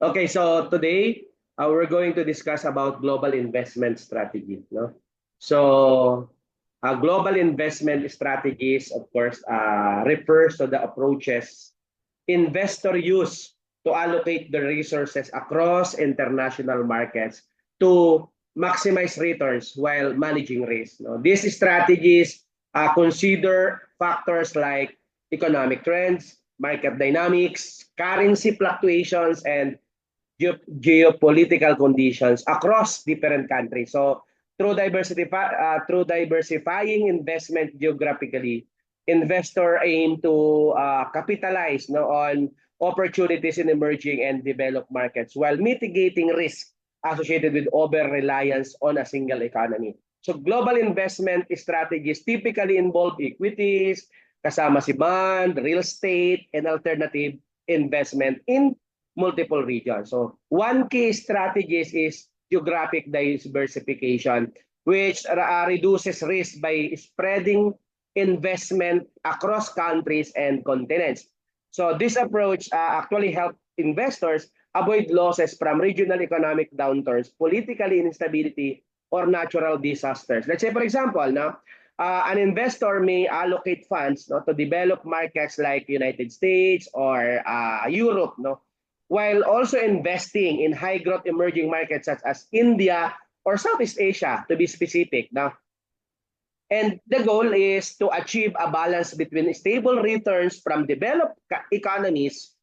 Okay, so today we're going to discuss about global investment strategy. No, so global investment strategies, of course, refers to the approaches investor use to allocate the resources across international markets to maximize returns while managing risk. No, these strategies consider factors like economic trends, market dynamics, currency fluctuations, and geopolitical conditions across different countries. So through diversifying investment geographically, investor aim to capitalize on opportunities in emerging and developed markets while mitigating risk associated with over-reliance on a single economy. So global investment strategies typically involve equities, kasama si bond, real estate, and alternative investment in multiple regions. So one key strategy is geographic diversification, which reduces risk by spreading investment across countries and continents. So this approach actually helps investors avoid losses from regional economic downturns, political instability, or natural disasters. Let's say, for example, an investor may allocate funds to develop markets like United States or Europe, while also investing in high growth emerging markets such as India or Southeast Asia, to be specific. And the goal is to achieve a balance between stable returns from developed economies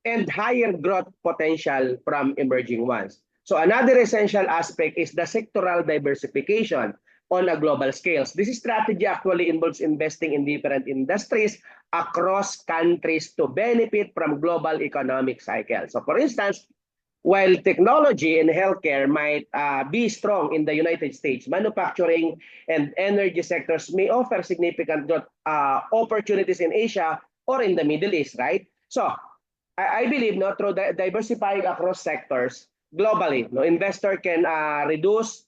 and higher growth potential from emerging ones. So another essential aspect is the sectoral diversification on a global scale. This strategy actually involves investing in different industries across countries to benefit from global economic cycles. So for instance, while technology and healthcare might be strong in the United States, manufacturing and energy sectors may offer significant opportunities in Asia or in the Middle East, right? So I believe through diversifying across sectors globally, investor can reduce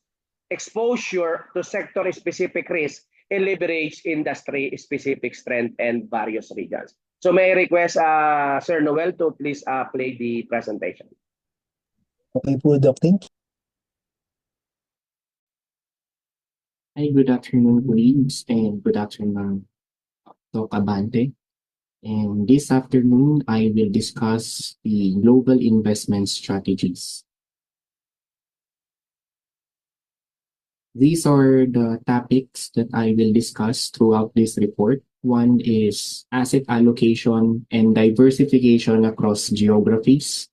exposure to sector-specific risk and leverage industry-specific strength and various regions. So may I request Sir Noel to please play the presentation. Okay po, Doc. Thank you. Hi, good afternoon, colleagues, and good afternoon, Doc Abante. And this afternoon, I will discuss the global investment strategies. These are the topics that I will discuss throughout this report. One is asset allocation and diversification across geographies.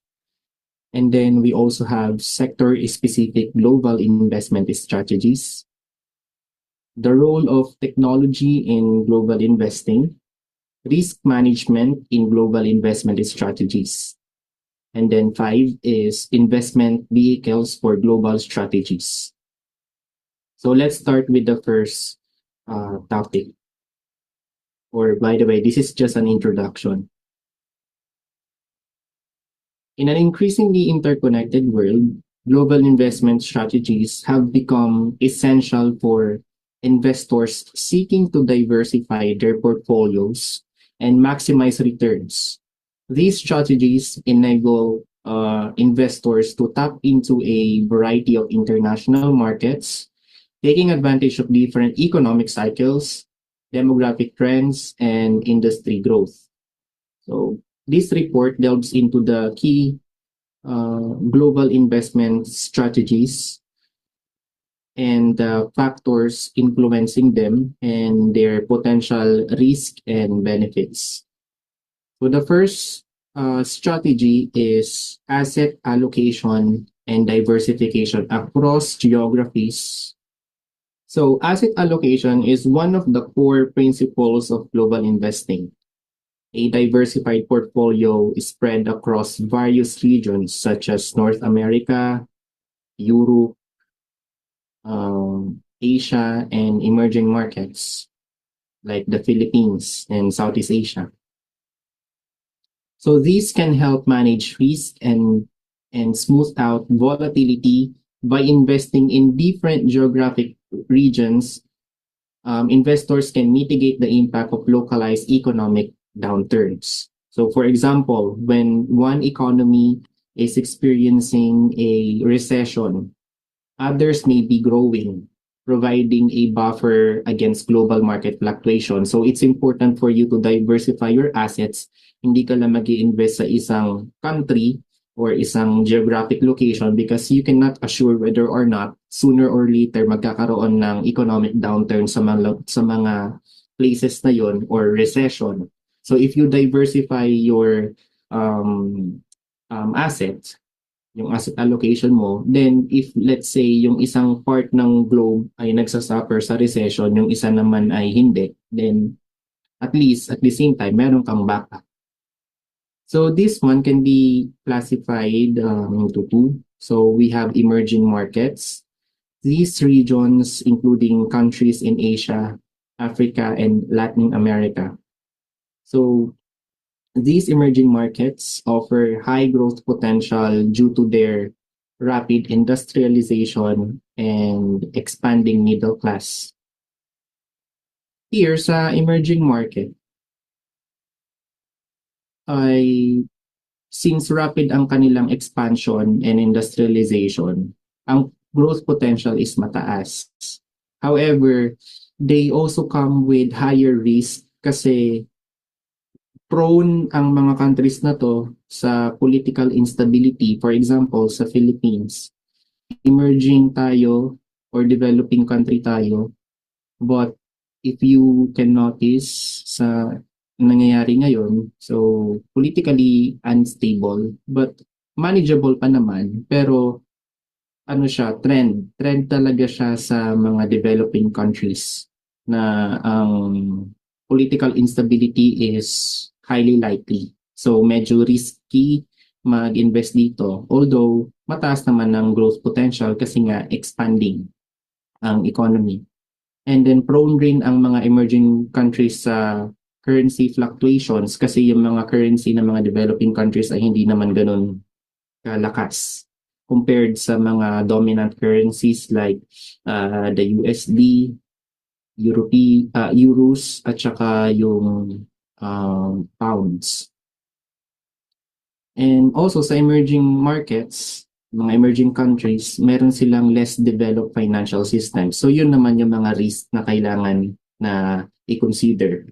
And then we also have sector-specific global investment strategies, the role of technology in global investing, risk management in global investment strategies. And then 5 is investment vehicles for global strategies. So let's start with the first topic. Or by the way, this is just an introduction. In an increasingly interconnected world, global investment strategies have become essential for investors seeking to diversify their portfolios and maximize returns. These strategies enable investors to tap into a variety of international markets, taking advantage of different economic cycles, demographic trends, and industry growth. So this report delves into the key global investment strategies and the factors influencing them and their potential risk and benefits. So the first strategy is asset allocation and diversification across geographies. So asset allocation is one of the core principles of global investing. A diversified portfolio is spread across various regions such as North America, Europe, Asia, and emerging markets like the Philippines and Southeast Asia. So these can help manage risk and smooth out volatility by investing in different geographic regions. Investors can mitigate the impact of localized economic downturns. So for example, when one economy is experiencing a recession. Others may be growing, providing a buffer against global market fluctuation. So it's important for you to diversify your assets. Hindi ka lang mag-i-invest sa isang country or isang geographic location because you cannot assure whether or not sooner or later magkakaroon ng economic downturn sa mga places na yon or recession. So if you diversify your assets, yung asset allocation mo, then if let's say yung isang part ng globe ay nagsasuffer sa recession, yung isa naman ay hindi, then at least at the same time, meron kang backup. So this one can be classified into two. So we have emerging markets. These regions, including countries in Asia, Africa, and Latin America. So these emerging markets offer high growth potential due to their rapid industrialization and expanding middle class. Here sa emerging market, ay since rapid ang kanilang expansion and industrialization, ang growth potential is mataas. However, they also come with higher risk kasi prone ang mga countries na to sa political instability. For example, sa Philippines, emerging tayo or developing country tayo, but if you can notice sa nangyayari ngayon, so politically unstable but manageable pa naman, pero ano siya, trend talaga siya sa mga developing countries na ang political instability is highly likely. So medyo risky mag-invest dito, although mataas naman ang growth potential kasi nga expanding ang economy. And then prone rin ang mga emerging countries sa currency fluctuations kasi yung mga currency ng mga developing countries ay hindi naman ganun kalakas compared sa mga dominant currencies like the USD, euros at saka yung pounds. And also sa emerging markets, mga emerging countries, meron silang less developed financial systems. So yun naman yung mga risk na kailangan na i-consider.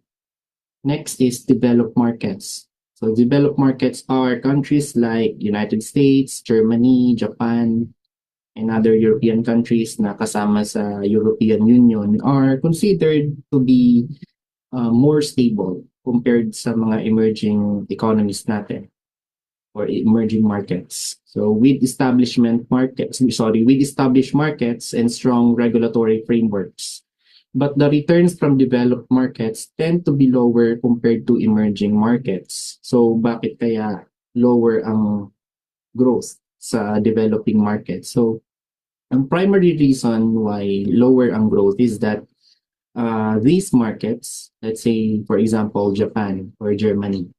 Next is developed markets. So developed markets are countries like United States, Germany, Japan, and other European countries na kasama sa European Union are considered to be more stable compared sa mga emerging economies natin or emerging markets. So with established markets and strong regulatory frameworks. But the returns from developed markets tend to be lower compared to emerging markets. So bakit kaya lower ang growth sa developing markets? So ang primary reason why lower ang growth is that these markets, let's say for example Japan or Germany,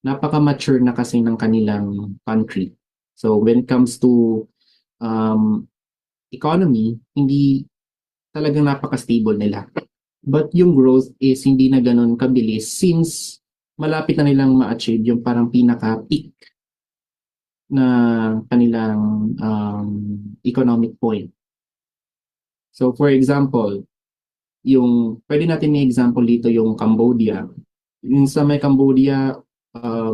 napaka-mature na kasi ng kanilang country. So when it comes to economy, hindi talagang napaka-stable nila. But yung growth is hindi na ganun kabilis since malapit na nilang ma-achieve yung parang pinaka-peak na kanilang economic point. So for example, pwede natin i-example dito yung Cambodia. Yung sa may Cambodia,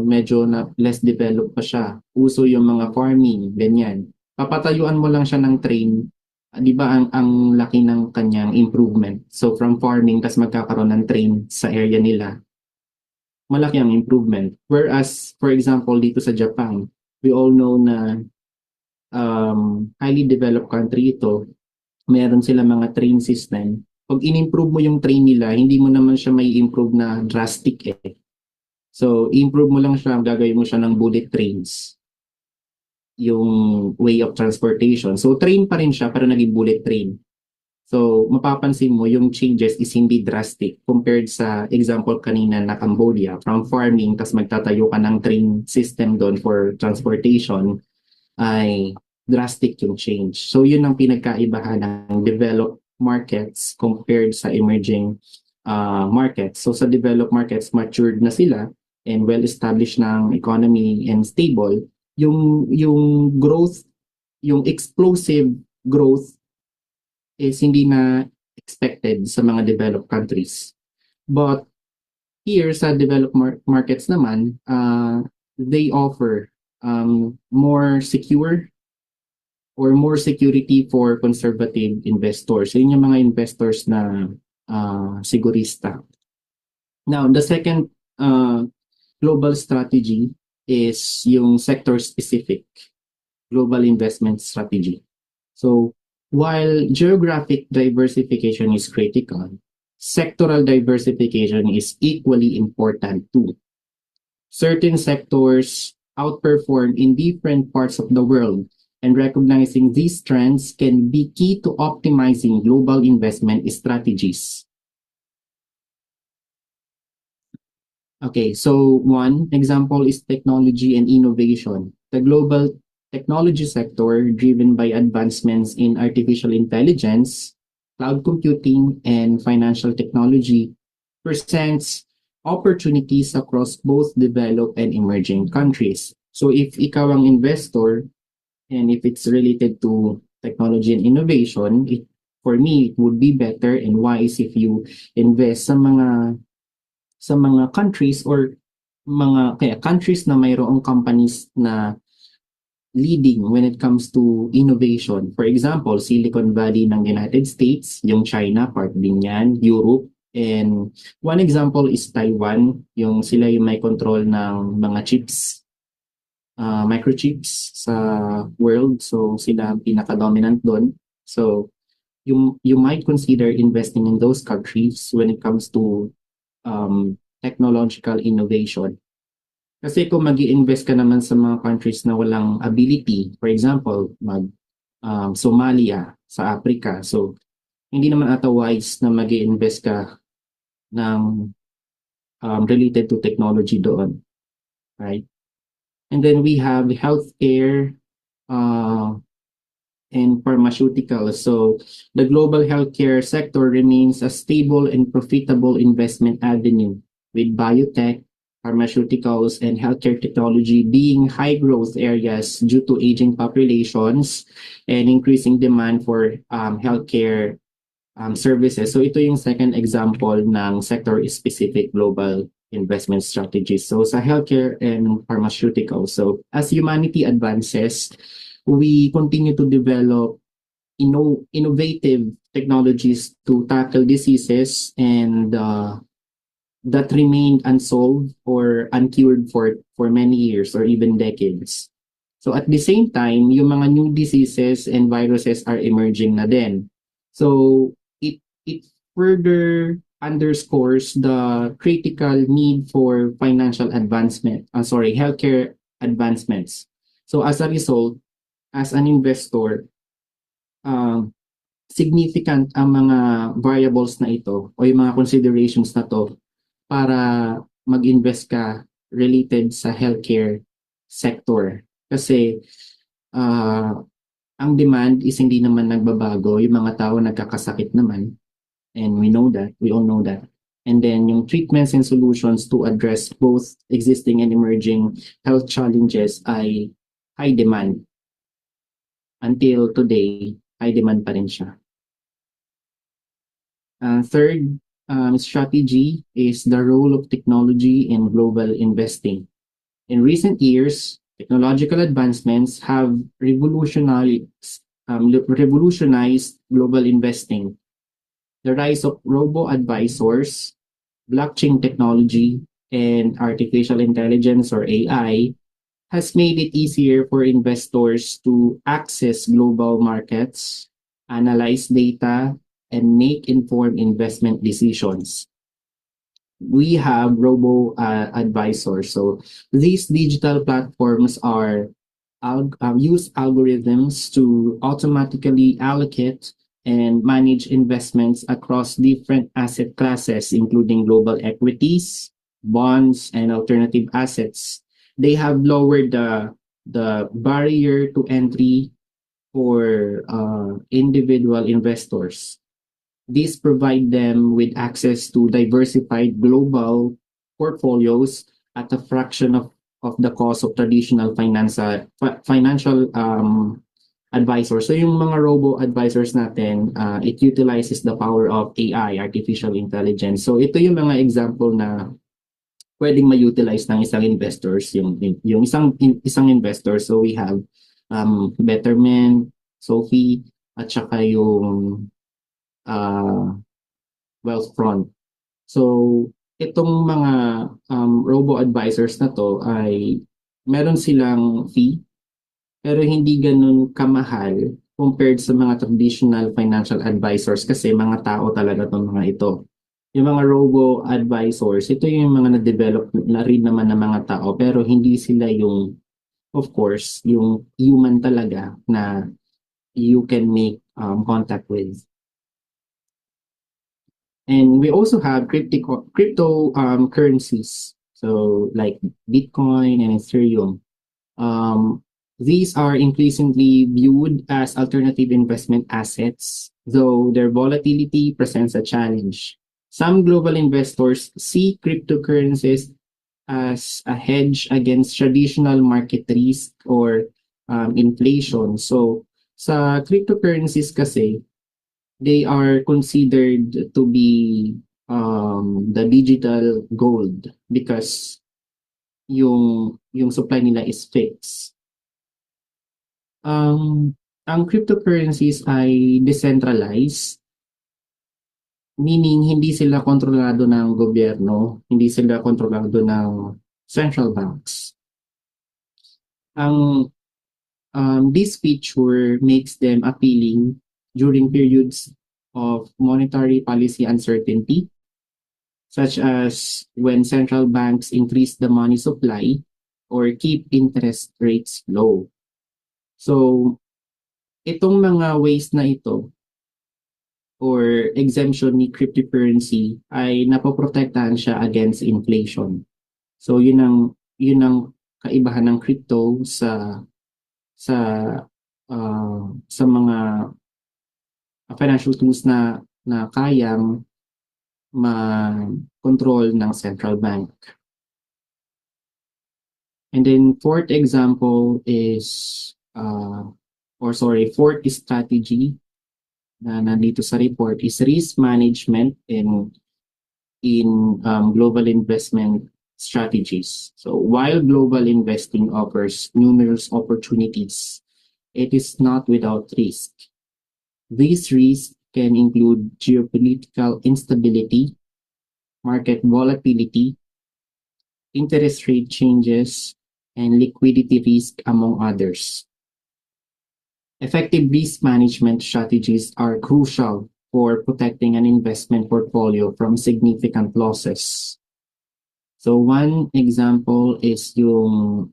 medyo na less developed pa siya. Uso yung mga farming, ganyan. Papatayuan mo lang siya ng train, di ba ang laki ng kanyang improvement. So from farming, tas magkakaroon ng train sa area nila. Malaki ang improvement. Whereas, for example, dito sa Japan, we all know na highly developed country ito, meron sila mga train system. Pag in-improve mo yung train nila, hindi mo naman siya may improve na drastic eh. So, improve mo lang siya, gagawin mo siya ng bullet trains. Yung way of transportation. So, train pa rin siya, pero naging bullet train. So, mapapansin mo, yung changes is hindi drastic compared sa example kanina na Cambodia. From farming, tas magtatayo ka ng train system doon for transportation, ay drastic yung change. So, yun ang pinagkaibahan ng developed markets compared sa emerging markets. So, sa developed markets, matured na sila and well-established ng economy and stable. yung growth, yung explosive growth is hindi na expected sa mga developed countries. But here sa developed markets naman, they offer more secure or more security for conservative investors. Yun yung mga investors na sigurista. Now, the second global strategy is yung sector-specific global investment strategy. So, while geographic diversification is critical, sectoral diversification is equally important too. Certain sectors outperform in different parts of the world, and recognizing these trends can be key to optimizing global investment strategies. Okay, so one example is technology and innovation. The global technology sector, driven by advancements in artificial intelligence, cloud computing, and financial technology, presents opportunities across both developed and emerging countries. So if ikaw ang investor, and if it's related to technology and innovation, for me, it would be better and wise if you invest sa mga countries or countries na mayroong companies na leading when it comes to innovation. For example, Silicon Valley ng United States, yung China, part din yan, Europe, and one example is Taiwan, yung sila yung may control ng mga chips, microchips sa world. So sila ang pinaka-dominant doon. So you might consider investing in those countries when it comes to technological innovation. Kasi kung mag-i-invest ka naman sa mga countries na walang ability, for example, Somalia sa Africa, so hindi naman ata wise na mag-i-invest ka ng related to technology doon, right? And then we have healthcare and pharmaceuticals. So the global healthcare sector remains a stable and profitable investment avenue, with biotech, pharmaceuticals, and healthcare technology being high growth areas due to aging populations and increasing demand for healthcare services. So ito yung second example ng sector-specific global investment strategies. So sa healthcare and pharmaceuticals, so as humanity advances, we continue to develop innovative technologies to tackle diseases and that remained unsolved or uncured for many years or even decades. So at the same time, yung mga new diseases and viruses are emerging na din. So it further underscores the critical need for financial advancement, healthcare advancements. So as a result, as an investor, significant ang mga variables na ito o yung mga considerations na to para mag-invest ka related sa healthcare sector. Kasi ang demand is hindi naman nagbabago. Yung mga tao nagkakasakit naman. And we all know that. And then yung treatments and solutions to address both existing and emerging health challenges ay high demand. Until today, high demand pa rin siya. Third strategy is the role of technology in global investing. In recent years, technological advancements have revolutionized global investing. The rise of robo-advisors, blockchain technology, and artificial intelligence or AI has made it easier for investors to access global markets, analyze data, and make informed investment decisions. We have robo-advisors. So these digital platforms use algorithms to automatically allocate and manage investments across different asset classes, including global equities, bonds, and alternative assets. They have lowered the barrier to entry for individual investors. These provide them with access to diversified global portfolios at a fraction of of the cost of traditional financial advisors. So yung mga robo advisors natin, it utilizes the power of AI, artificial intelligence. So ito yung mga example na pwedeng ma-utilize ng isang investors, yung isang investor. So we have Betterment, Sophie, at saka yung Wealthfront. So itong mga robo-advisors na to ay meron silang fee pero hindi ganun kamahal compared sa mga traditional financial advisors kasi mga tao talaga tong mga ito. Yung mga robo-advisors, ito yung mga na-develop na rin naman ng mga tao pero hindi sila yung, of course, yung human talaga na you can make contact with. And we also have crypto currencies, so like Bitcoin and Ethereum. These are increasingly viewed as alternative investment assets, though their volatility presents a challenge. Some global investors see cryptocurrencies as a hedge against traditional market risk or inflation. So sa cryptocurrencies kasi, they are considered to be the digital gold because yung supply nila is fixed. Ang cryptocurrencies ay decentralized, meaning hindi sila kontrolado ng gobyerno, hindi sila kontrolado ng central banks. This feature makes them appealing during periods of monetary policy uncertainty, such as when central banks increase the money supply or keep interest rates low. So, itong mga ways na ito or exemption ni cryptocurrency ay napoprotektahan siya against inflation. So, yun ang kaibahan ng crypto sa mga financial tools na kayang ma-control ng central bank. And then fourth strategy na nandito sa report is risk management in global investment strategies. So while global investing offers numerous opportunities, it is not without risk. These risks can include geopolitical instability, market volatility, interest rate changes, and liquidity risk, among others. Effective risk management strategies are crucial for protecting an investment portfolio from significant losses. So one example is yung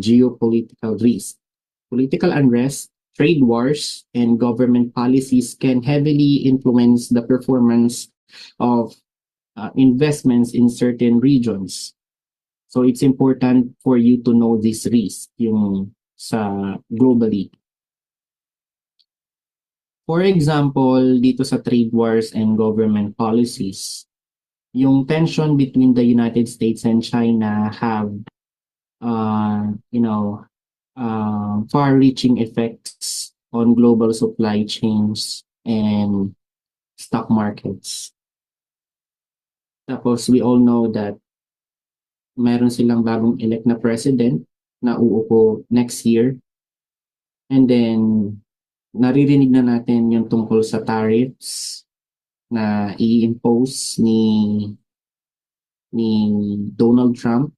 geopolitical risk. Political unrest, trade wars, and government policies can heavily influence the performance of investments in certain regions. So it's important for you to know this risk yung sa globally. For example, dito sa trade wars and government policies, yung tension between the United States and China have far-reaching effects on global supply chains and stock markets. Tapos we all know that meron silang bagong elect na president na uupo next year. And then naririnig na natin yung tungkol sa tariffs na i-impose ni Donald Trump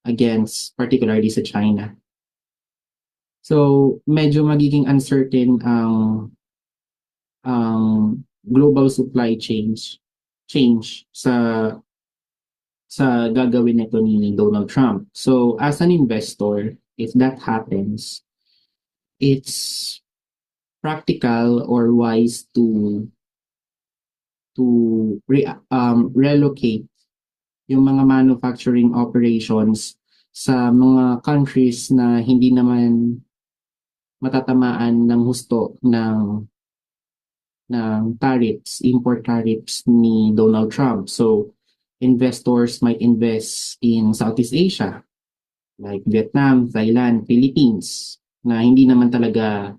against particularly sa China. So medyo magiging uncertain ang global supply change sa gagawin nito ni Donald Trump. So as an investor, if that happens, it's practical or wise to relocate yung mga manufacturing operations sa mga countries na hindi naman matatamaan ng husto ng tariffs, import tariffs ni Donald Trump. So investors might invest in Southeast Asia like Vietnam, Thailand, Philippines, na hindi naman talaga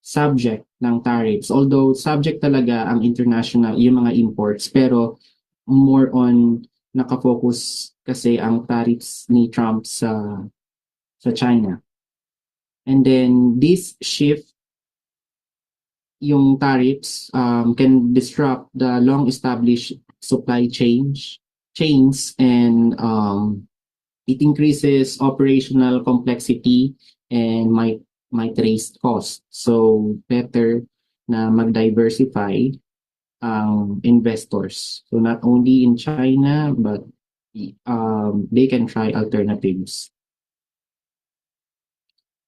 subject ng tariffs. Although subject talaga ang international, yung mga imports, pero more on nakafocus kasi ang tariffs ni Trump sa China. And then this shift, yung tariffs can disrupt the long-established supply chains and it increases operational complexity and might raise cost. So better na mag-diversify ang investors. So not only in China but they can try alternatives.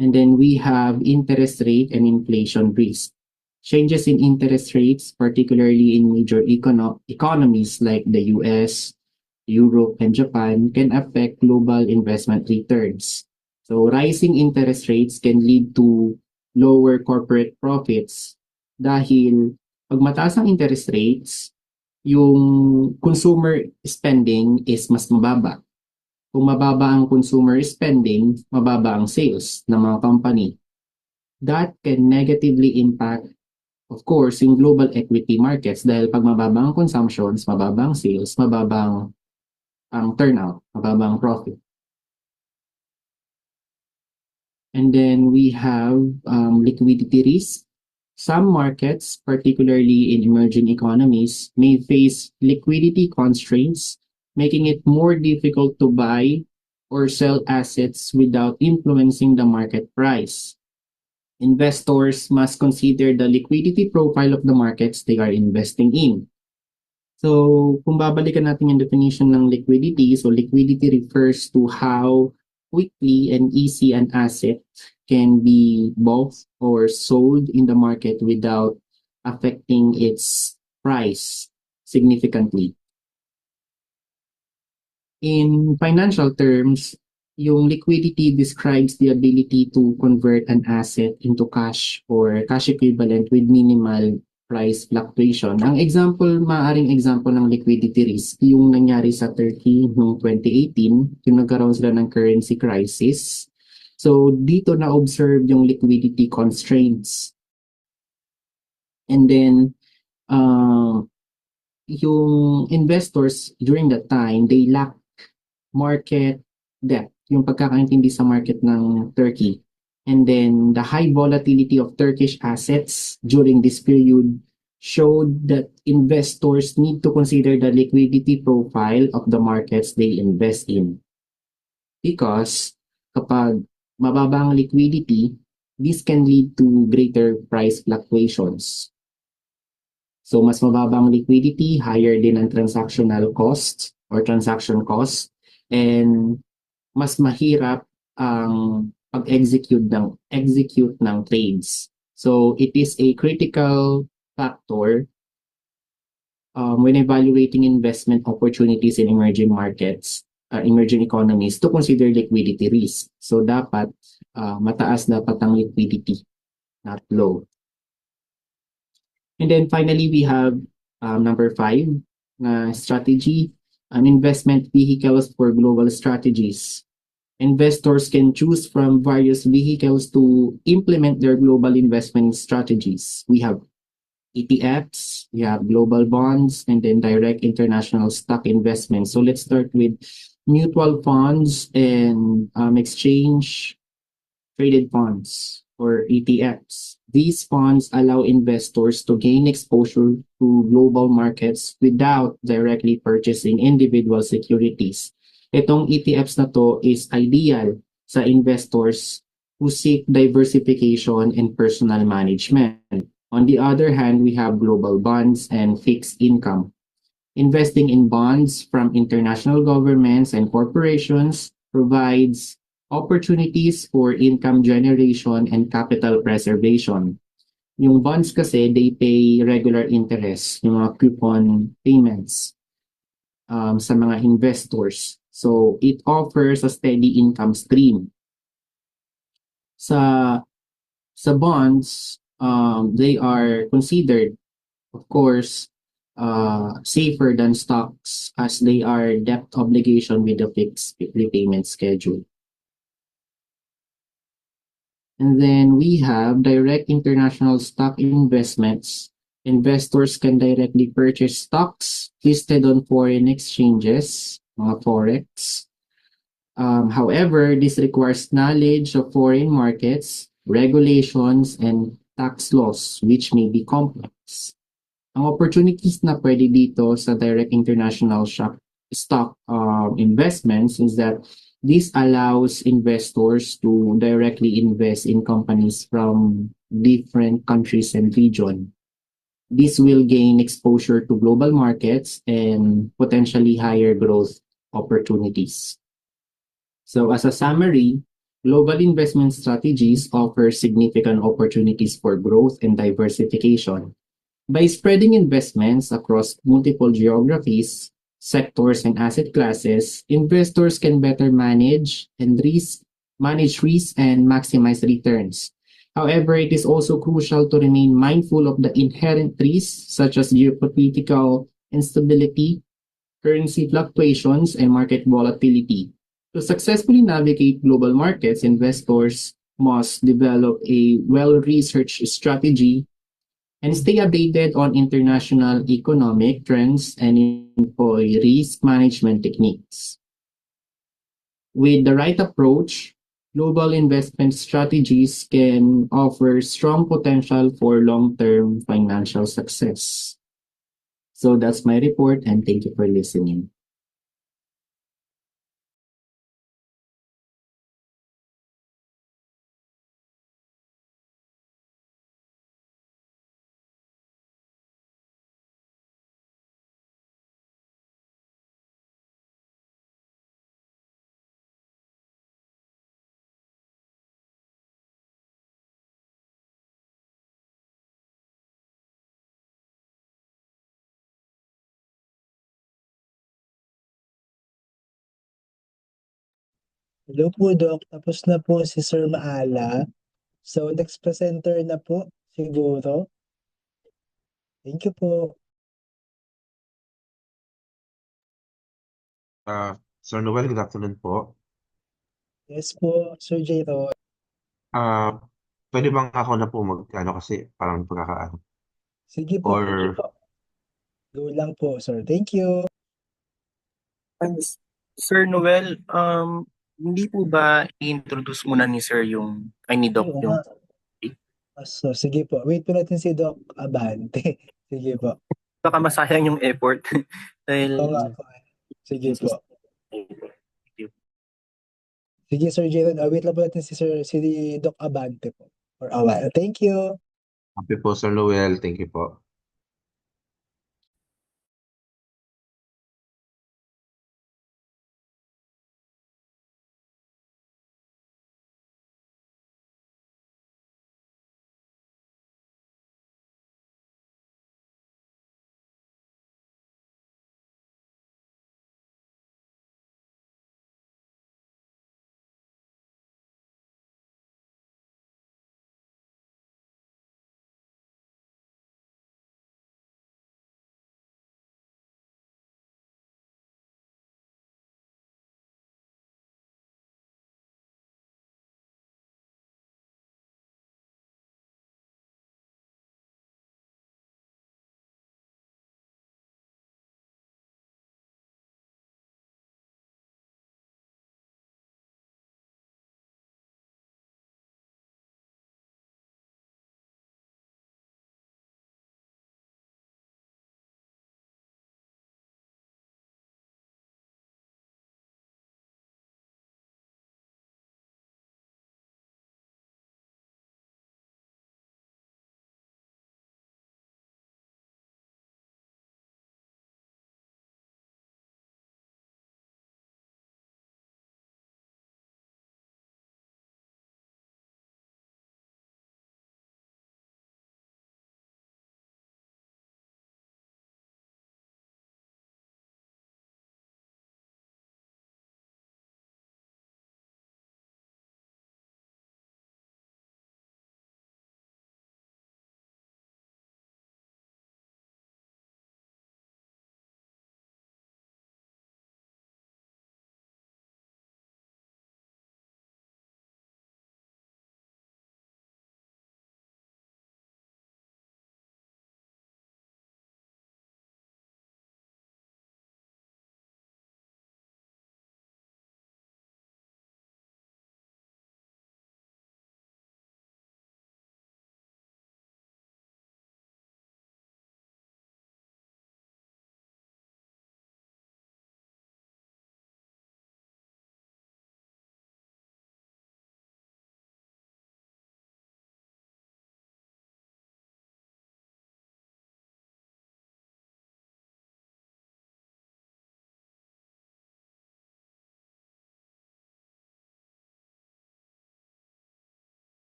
And then we have interest rate and inflation risk. Changes in interest rates, particularly in major economies like the US, Europe, and Japan, can affect global investment returns. So rising interest rates can lead to lower corporate profits dahil pag mataas ang interest rates, yung consumer spending is mas mababa. Kung mababa ang consumer spending, mababa ang sales ng mga company. That can negatively impact, of course, yung global equity markets dahil pag mababa ang consumptions, mababa ang sales, mababa ang turnout, mababa ang profit. And then we have liquidity risk. Some markets, particularly in emerging economies, may face liquidity constraints, making it more difficult to buy or sell assets without influencing the market price. Investors must consider the liquidity profile of the markets they are investing in. So, kung babalikan natin yung definition ng liquidity, so liquidity refers to how quickly and easy an asset can be bought or sold in the market without affecting its price significantly. In financial terms, yung liquidity describes the ability to convert an asset into cash or cash equivalent with minimal price fluctuation. Ang maaring example ng liquidity risk, yung nangyari sa Turkey noong 2018, yung nagkaroon sila ng currency crisis. So, dito na-observe yung liquidity constraints. And then, yung investors during that time, they lack market depth, yung pagkakaintindi sa market ng Turkey. And then the high volatility of Turkish assets during this period showed that investors need to consider the liquidity profile of the markets they invest in. Because kapag mababa ang liquidity, this can lead to greater price fluctuations. So mas mababa ang liquidity, higher din ang transactional cost or transaction cost, and mas mahirap ang pag-execute ng trades. So it is a critical factor when evaluating investment opportunities in emerging markets, emerging economies, to consider liquidity risk. So dapat mataas dapat ang liquidity, not low. And then finally, we have number 5 na strategy, investment vehicles for global strategies. Investors can choose from various vehicles to implement their global investment strategies. We have ETFs, we have global bonds, and then direct international stock investments. So let's start with mutual funds and exchange traded funds or ETFs. These funds allow investors to gain exposure to global markets without directly purchasing individual securities. Itong ETFs na to is ideal sa investors who seek diversification and personal management. On the other hand, we have global bonds and fixed income. Investing in bonds from international governments and corporations provides opportunities for income generation and capital preservation. Yung bonds kasi, they pay regular interest, yung mga coupon payments sa mga investors. So it offers a steady income stream. Sa bonds, they are considered, of course, safer than stocks as they are debt obligation with a fixed repayment schedule. And then we have direct international stock investments. Investors can directly purchase stocks listed on foreign exchanges, mga forex. However, this requires knowledge of foreign markets, regulations, and tax laws, which may be complex. Ang opportunities na pwede dito sa direct international stock investments is that this allows investors to directly invest in companies from different countries and region. This will gain exposure to global markets and potentially higher growth opportunities. So as a summary, global investment strategies offer significant opportunities for growth and diversification. By spreading investments across multiple geographies, sectors, and asset classes, investors can better manage risk and maximize returns. However, it is also crucial to remain mindful of the inherent risks such as geopolitical instability, currency fluctuations, and market volatility. To successfully navigate global markets, investors must develop a well-researched strategy and stay updated on international economic trends and employ risk management techniques. With the right approach, global investment strategies can offer strong potential for long-term financial success. So that's my report, and thank you for listening. Hello po, Doc. Tapos na po si Sir Maala. So, next presenter na po, siguro. Thank you po. Sir Noel, good afternoon po. Yes po, Sir J-Ron. Ah, Pwede bang ako na po magkano kasi parang pagkakaano? Sige po, Or go lang po, sir. Thank you. Sir Noel, hindi po ba i-introduce muna ni Sir yung, ni Doc Oo yung, nga. So, sige po. Wait po natin si Doc Abante. Sige po. baka masayang yung effort. Dahil, Oo nga po. Sige po. Thank you. Sige, Sir J-Ron. Wait lang po natin si Doc Abante po. For a while. Thank you. happy po, Sir Noel. Thank you po.